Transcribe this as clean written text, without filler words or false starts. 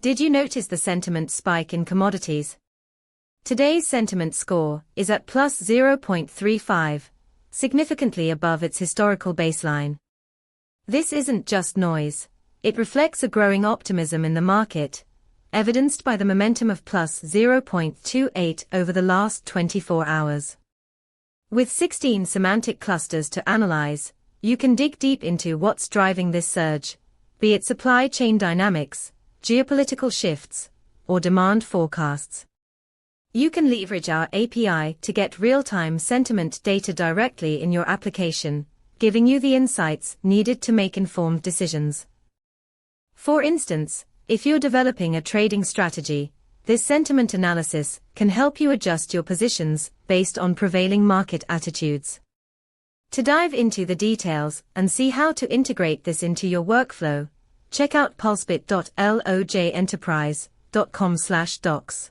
Did you notice the sentiment spike in commodities? Today's sentiment score is at plus 0.35, significantly above its historical baseline. This isn't just noise. It reflects a growing optimism in the market, evidenced by the momentum of plus 0.28 over the last 24 hours. With 16 semantic clusters to analyze, you can dig deep into what's driving this surge, be it supply chain dynamics, geopolitical shifts, or demand forecasts. You can leverage our API to get real-time sentiment data directly in your application, giving you the insights needed to make informed decisions. For instance, if you're developing a trading strategy, this sentiment analysis can help you adjust your positions based on prevailing market attitudes. To dive into the details and see how to integrate this into your workflow, check out pulsebit.loj enterprise.com/docs.